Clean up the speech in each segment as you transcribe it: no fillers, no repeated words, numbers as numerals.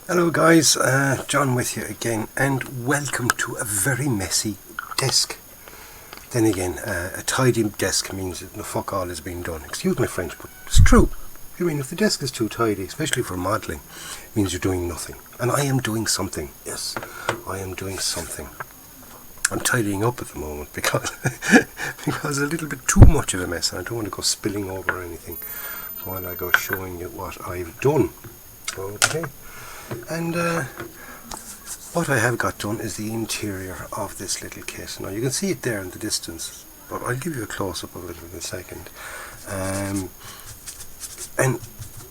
Hello guys, John with you again, and welcome to a very messy desk. Then again, a tidy desk means that the fuck all has been done. Excuse my French, but it's true. I mean, if the desk is too tidy, especially for modelling, it means you're doing nothing. And I am doing something. Yes, I am doing something. I'm tidying up at the moment because because a little bit too much of a mess, and I don't want to go spilling over anything while I go showing you what I've done. Okay. And what I have got done is the interior of this little kit. Now you can see it there in the distance, but I'll give you a close-up of it in a second. And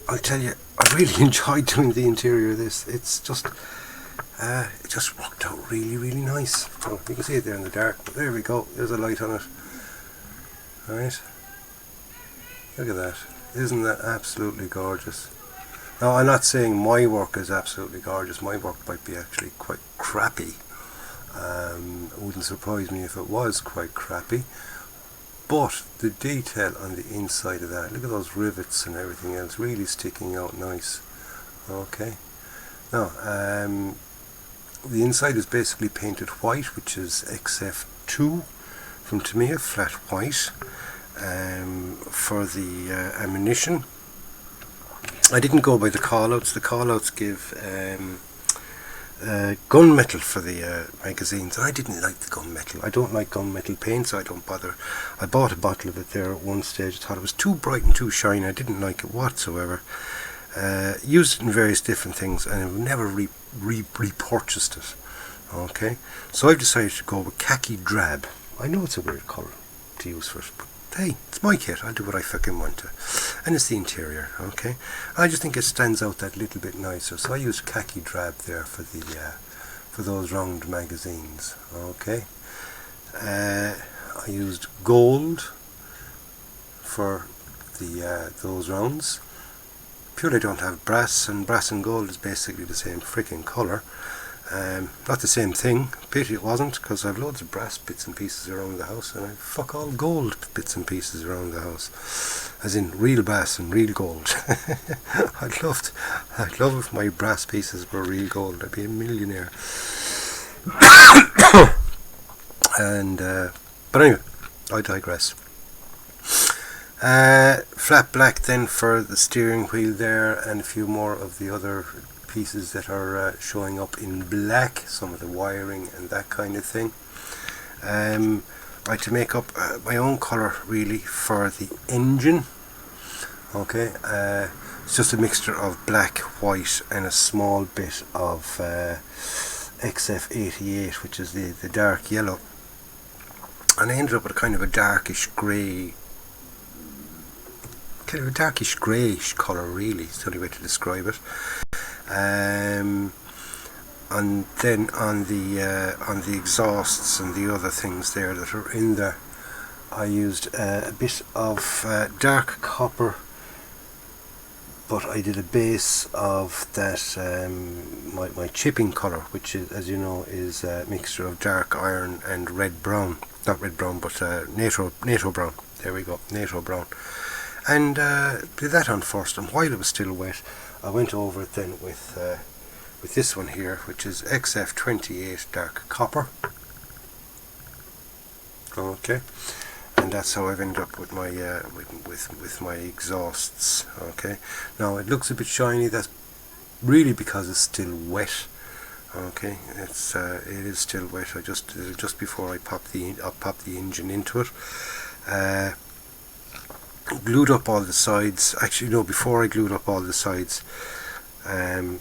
I'll tell you, I really enjoyed doing the interior of this. It's just, it just worked out really, really nice. Oh, you can see it there in the dark, but there we go, there's a light on it. Alright, look at that. Isn't that absolutely gorgeous? Now, I'm not saying my work is absolutely gorgeous. My work might be actually quite crappy. It wouldn't surprise me if it was quite crappy. But the detail on the inside of that, look at those rivets and everything else, really sticking out nice. Okay. Now, the inside is basically painted white, which is XF2 from Tamiya, flat white. For the ammunition, I didn't go by the callouts. The callouts give gunmetal for the magazines. I didn't like the gunmetal. I don't like gunmetal paint, so I don't bother. I bought a bottle of it there at one stage. I thought it was too bright and too shiny. I didn't like it whatsoever. Used it in various different things, and I've never repurchased it. Okay, so I've decided to go with khaki drab. I know it's a weird colour to use for it, but hey, it's my kit. I'll do what I fucking want to. And it's the interior, okay? I just think it stands out that little bit nicer. So I used khaki drab there for the for those round magazines, okay? I used gold for the those rounds. Purely don't have brass and gold is basically the same freaking colour. Not the same thing. Pity it wasn't, because I've loads of brass bits and pieces around the house, and I fuck all gold bits and pieces around the house, as in real brass and real gold. I'd love if my brass pieces were real gold. I'd be a millionaire. And but anyway, I digress. Flat black then for the steering wheel there, and a few more of the other pieces that are showing up in black, some of the wiring and that kind of thing. I had to make up my own colour really for the engine. Okay, it's just a mixture of black, white and a small bit of XF88, which is the dark yellow, and I ended up with a kind of a darkish grey, kind of a darkish greyish colour really, is the only way to describe it. And then on the exhausts and the other things there that are in there, I used a bit of dark copper, but I did a base of that my chipping colour, which is, as you know, is a mixture of dark iron and red brown. Not red brown, but NATO brown. There we go, NATO brown. And did that on first, and while it was still wet, I went over it then with this one here, which is XF28 dark copper. Okay, and that's how I've ended up with my with my exhausts. Okay, now it looks a bit shiny. That's really because it's still wet. Okay, it is still wet. I just did it just before I pop the engine into it. Glued up all the sides. Actually no, before I glued up all the sides, I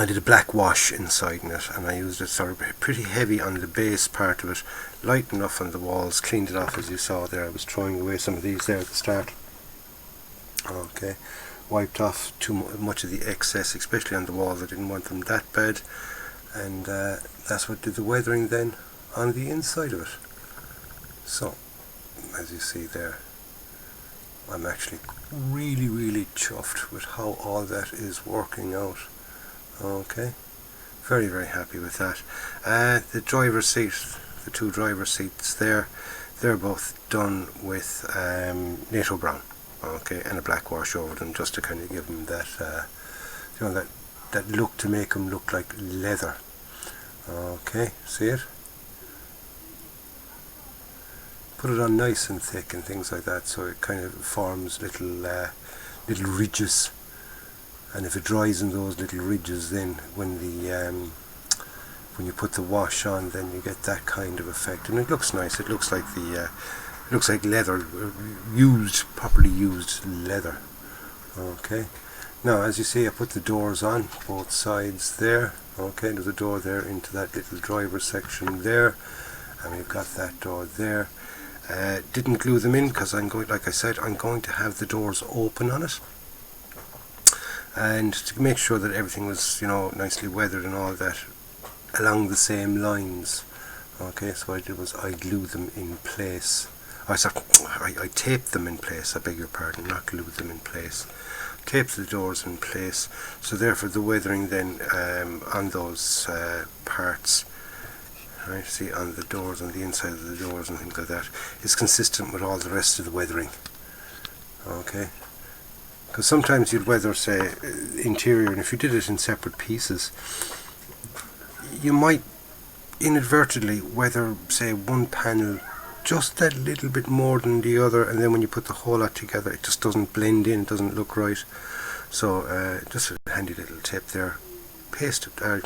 did a black wash inside in it, and I used it sort of pretty heavy on the base part of it, light enough on the walls, cleaned it off as you saw there. I was throwing away some of these there at the start. Okay, wiped off too much of the excess, especially on the walls. I didn't want them that bad, and that's what did the weathering then on the inside of it. So as you see there, I'm actually really chuffed with how all that is working out. Okay, very happy with that. The driver's seat, the two driver seats there, they're both done with NATO brown. Okay, and a black wash over them, just to kind of give them that you know, that look to make them look like leather. Okay, see it? Put it on nice and thick and things like that, so it kind of forms little ridges. And if it dries in those little ridges, then when you put the wash on, then you get that kind of effect, and it looks nice. It looks like it looks like leather, properly used leather. Okay. Now, as you see, I put the doors on both sides there. Okay, there's a door there into that little driver section there, and we've got that door there. Didn't glue them in because like I said, I'm going to have the doors open on it, and to make sure that everything was, you know, nicely weathered and all that along the same lines. Okay, so what I did was I glued them in place. I taped them in place, I beg your pardon, not glued them in place. Taped the doors in place, so therefore the weathering then on those parts, right, see, on the doors, on the inside of the doors and things like that, is consistent with all the rest of the weathering. Okay, because sometimes you'd weather, say, interior, and if you did it in separate pieces, you might inadvertently weather, say, one panel just that little bit more than the other, and then when you put the whole lot together, it just doesn't blend in, doesn't look right. So just a handy little tip there. Paste it. I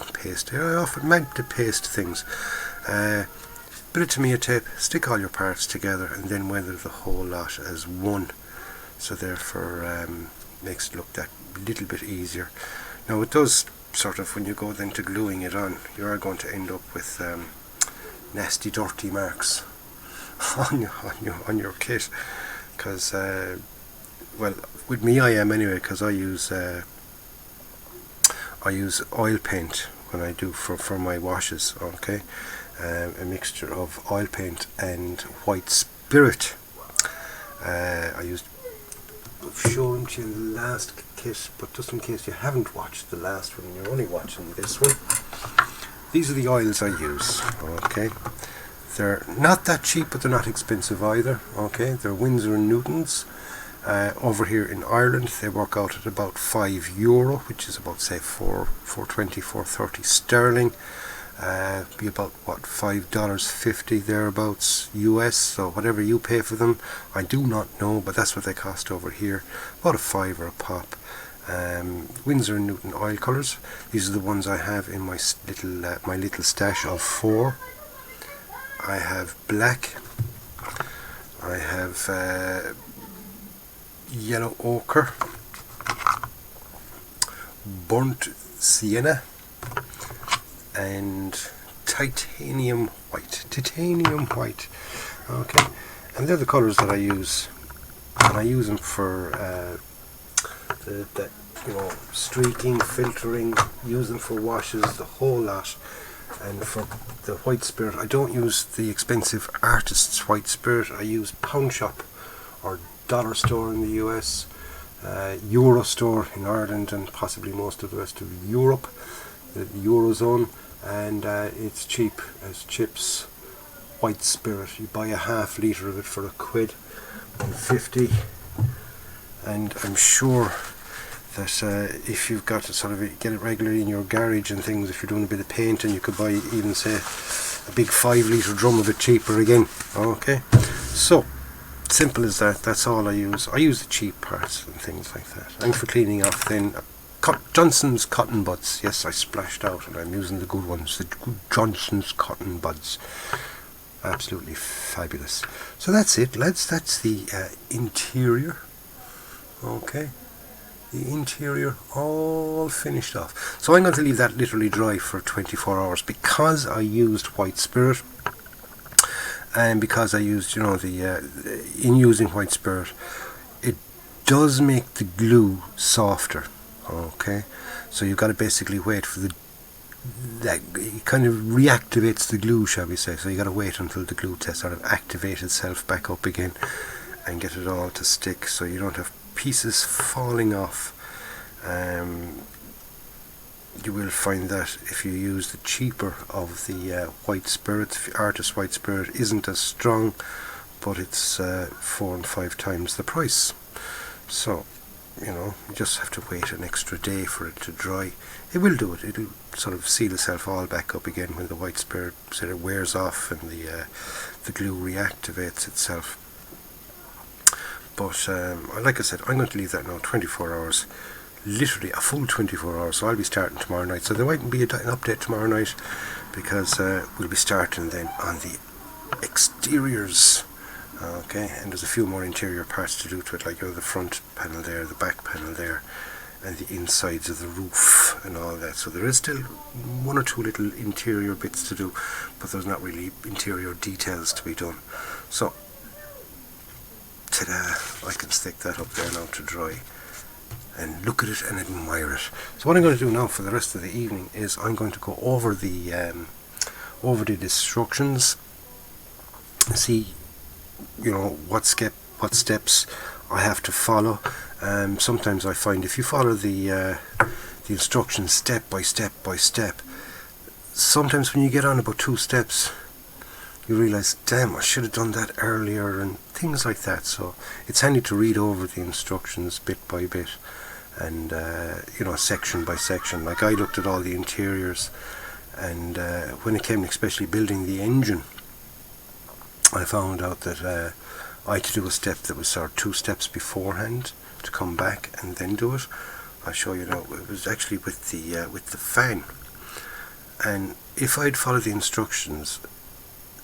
often meant to paste things. Bit of Tamiya tape, stick all your parts together, and then weather the whole lot as one. So therefore makes it look that little bit easier. Now it does sort of, when you go then to gluing it on, you are going to end up with nasty dirty marks on your kit, because well, with me I am anyway, because I use oil paint when I do for my washes. Okay, a mixture of oil paint and white spirit. I've shown to you the last kit, but just in case you haven't watched the last one and you're only watching this one, these are the oils I use. Okay, they're not that cheap, but they're not expensive either. Okay, they're Winsor and Newtons. Over here in Ireland, they work out at about €5, which is about, say, $4.20, $4.30 sterling. Be about, what, $5.50 thereabouts US. So whatever you pay for them, I do not know, but that's what they cost over here. About a $5 a pop. Winsor and Newton oil colours. These are the ones I have in my little stash of 4. I have black, I have yellow ochre, burnt sienna, and titanium white. Okay, and they're the colours that I use, and I use them for the you know, streaking, filtering, use them for washes, the whole lot. And for the white spirit, I don't use the expensive artist's white spirit. I use Pound Shop or Dollar Store in the US, Euro Store in Ireland, and possibly most of the rest of Europe, the Eurozone, and it's cheap as chips. White spirit, you buy a ½ litre of it for £1.50, and I'm sure that if you've got to sort of get it regularly in your garage and things, if you're doing a bit of painting, you could buy even, say, a big 5 litre drum of it cheaper again. Okay, so simple as that. That's all I use. I use the cheap parts and things like that. And for cleaning off, then Johnson's cotton buds. Yes, I splashed out, and I'm using the good ones, the good Johnson's cotton buds. Absolutely fabulous. So that's it, lads. That's the interior. Okay, the interior all finished off. So I'm going to leave that literally dry for 24 hours because I used white spirit, and because I used, you know, in using white spirit, it does make the glue softer. Okay, so you've got to basically wait for that it kind of reactivates the glue, shall we say. So you got to wait until the glue test sort of activates itself back up again and get it all to stick, so you don't have pieces falling off. You will find that if you use the cheaper of the white spirit, artist white spirit isn't as strong, but it's 4 and 5 times the price. So you know, you just have to wait an extra day for it to dry. It will do it. It'll sort of seal itself all back up again when the white spirit sort of wears off and the glue reactivates itself. But like I said, I'm going to leave that now 24 hours, literally a full 24 hours. So I'll be starting tomorrow night. So there mightn't be an update tomorrow night because we'll be starting then on the exteriors. Okay, and there's a few more interior parts to do to it, like, you know, the front panel there, the back panel there, and the insides of the roof and all that. So there is still one or two little interior bits to do, but there's not really interior details to be done. So ta-da, I can stick that up there now to dry and look at it and admire it. So what I'm going to do now for the rest of the evening is I'm going to go over the instructions, see, you know, what steps I have to follow. Sometimes I find if you follow the instructions step by step by step, sometimes when you get on about 2 steps you realise, damn, I should have done that earlier, and things like that. So it's handy to read over the instructions bit by bit and you know, section by section. Like, I looked at all the interiors, and when it came to especially building the engine, I found out that I had to do a step that was sort of 2 steps beforehand to come back and then do it. I'll show you now. It was actually with the fan, and if I'd followed the instructions,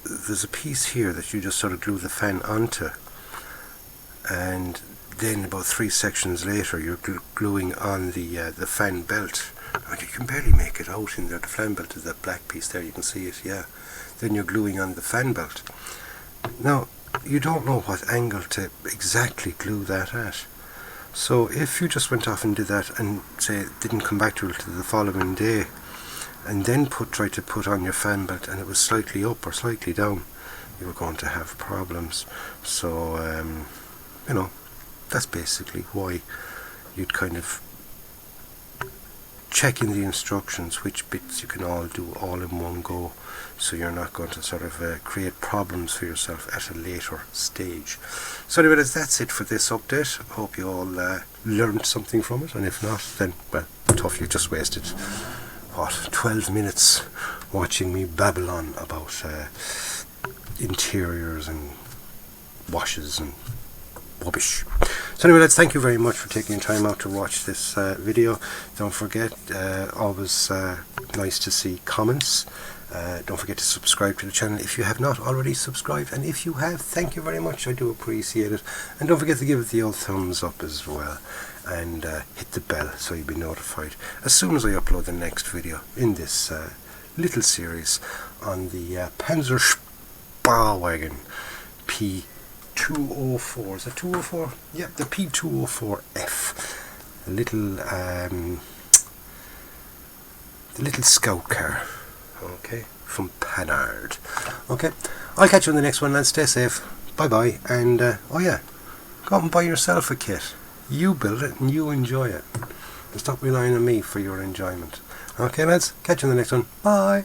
there's a piece here that you just sort of glue the fan onto, and then about 3 sections later you're gluing on the fan belt, and you can barely make it out in there. The fan belt is that black piece there, you can see it, yeah. Then you're gluing on the fan belt. Now, you don't know what angle to exactly glue that at. So if you just went off and did that and, say, didn't come back to it till the following day, and then tried to put on your fan belt and it was slightly up or slightly down, you were going to have problems. So, you know, that's basically why you'd kind of check in the instructions which bits you can all do all in one go, so you're not going to sort of create problems for yourself at a later stage. So anyway, that's it for this update. I hope you all learned something from it, and if not, then, well, tough, you just wasted, what, 12 minutes watching me babble on about interiors and washes and rubbish. So anyway, lads, thank you very much for taking time out to watch this video. Don't forget, always nice to see comments. Don't forget to subscribe to the channel if you have not already subscribed, and if you have, thank you very much, I do appreciate it. And don't forget to give it the old thumbs up as well, and hit the bell so you'll be notified as soon as I upload the next video in this little series on the Panzesspahwagen P204. Is that 204? Yeah, the P204F. The little scout car. Okay, from Panhard. Okay, I'll catch you on the next one, lads. Stay safe. Bye bye. And oh yeah, go out and buy yourself a kit. You build it and you enjoy it. And stop relying on me for your enjoyment. Okay, lads, catch you on the next one. Bye.